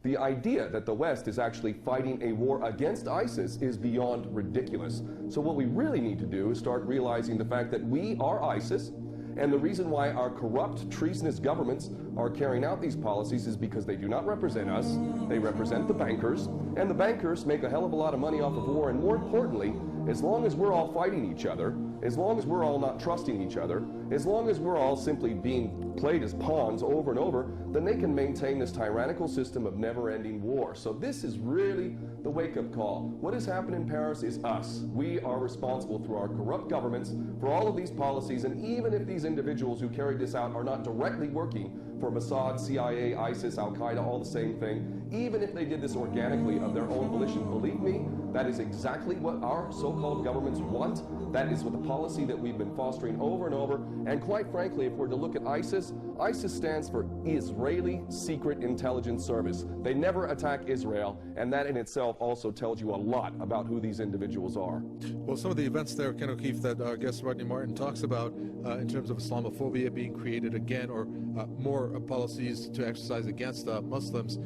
The idea that the West is actually fighting a war against ISIS is beyond ridiculous. So what we really need to do is start realizing the fact that we are ISIS, and the reason why our corrupt, treasonous governments are carrying out these policies is because they do not represent us, they represent the bankers, and the bankers make a hell of a lot of money off of war, and more importantly, as long as we're all fighting each other, as long as we're all not trusting each other, as long as we're all simply being played as pawns over and over, then they can maintain this tyrannical system of never-ending war. So this is really the wake-up call. What has happened in Paris is us. We are responsible through our corrupt governments for all of these policies, and even if these individuals who carried this out are not directly working for Mossad, CIA, ISIS, Al-Qaeda, all the same thing, even if they did this organically of their own volition, believe me, that is exactly what our so-called governments want. That is what the policy that we've been fostering over and over. And quite frankly, if we're to look at ISIS, ISIS stands for Israeli Secret Intelligence Service. They never attack Israel, and that in itself also tells you a lot about who these individuals are. Well, some of the events there, Ken O'Keefe, that our guest Rodney Martin talks about in terms of Islamophobia being created again, or more policies to exercise against Muslims,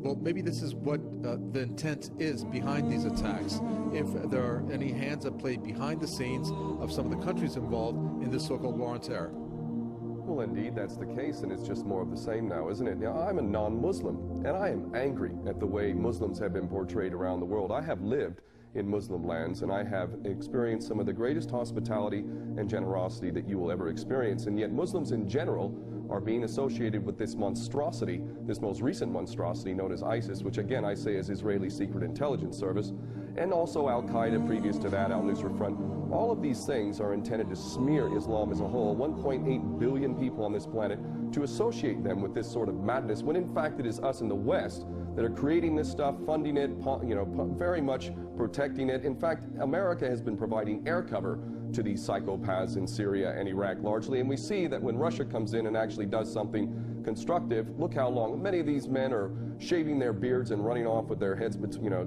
well, maybe this is what the intent is behind these attacks. If there are any hands at play behind the scenes of some of the countries involved in this so-called war on terror. Well, indeed, that's the case, and it's just more of the same now, isn't it? Now, I'm a non-Muslim, and I am angry at the way Muslims have been portrayed around the world. I have lived in Muslim lands, and I have experienced some of the greatest hospitality and generosity that you will ever experience, and yet Muslims in general are being associated with this monstrosity, this most recent monstrosity known as ISIS, which again I say is Israeli Secret Intelligence Service, and also Al-Qaeda previous to that, Al-Nusra Front. All of these things are intended to smear Islam as a whole, 1.8 billion people on this planet, to associate them with this sort of madness, when in fact it is us in the West that are creating this stuff, funding it, very much protecting it. In fact, America has been providing air cover to these psychopaths in Syria and Iraq largely, and we see that when Russia comes in and actually does something constructive, look how long many of these men are shaving their beards and running off with their heads,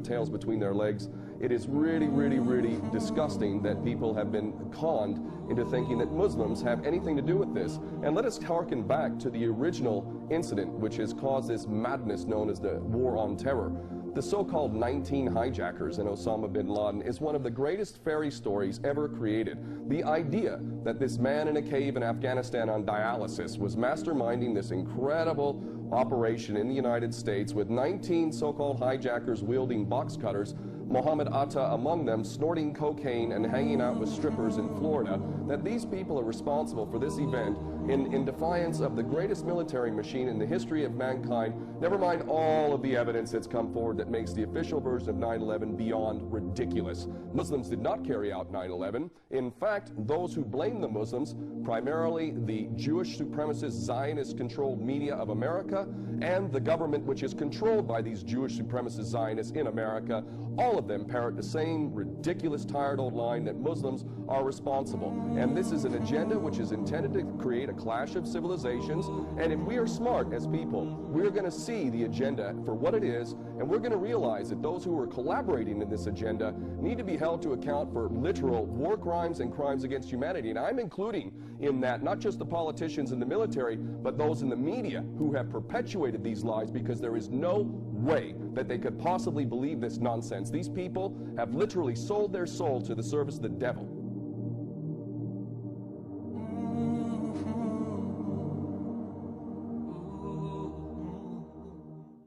tails between their legs. It is really, really, really disgusting that people have been conned into thinking that Muslims have anything to do with this. And let us harken back to the original incident which has caused this madness known as the War on Terror. The so-called 19 hijackers in Osama bin Laden is one of the greatest fairy stories ever created. The idea that this man in a cave in Afghanistan on dialysis was masterminding this incredible operation in the United States with 19 so-called hijackers wielding box cutters, Mohammed Atta among them, snorting cocaine and hanging out with strippers in Florida, that these people are responsible for this event in defiance of the greatest military machine in the history of mankind, never mind all of the evidence that's come forward that makes the official version of 9/11 beyond ridiculous. Muslims did not carry out 9/11. In fact, those who blame the Muslims, primarily the Jewish supremacist Zionist-controlled media of America and the government which is controlled by these Jewish supremacist Zionists in America, all of them parrot the same ridiculous, tired old line that Muslims are responsible. And this is an agenda which is intended to create a clash of civilizations. And if we are smart as people, we're going to see the agenda for what it is, and we're going to realize that those who are collaborating in this agenda need to be held to account for literal war crimes and crimes against humanity. And I'm including in that not just the politicians and the military, but those in the media who have perpetuated these lies, because there is no way that they could possibly believe this nonsense. These people have literally sold their soul to the service of the devil.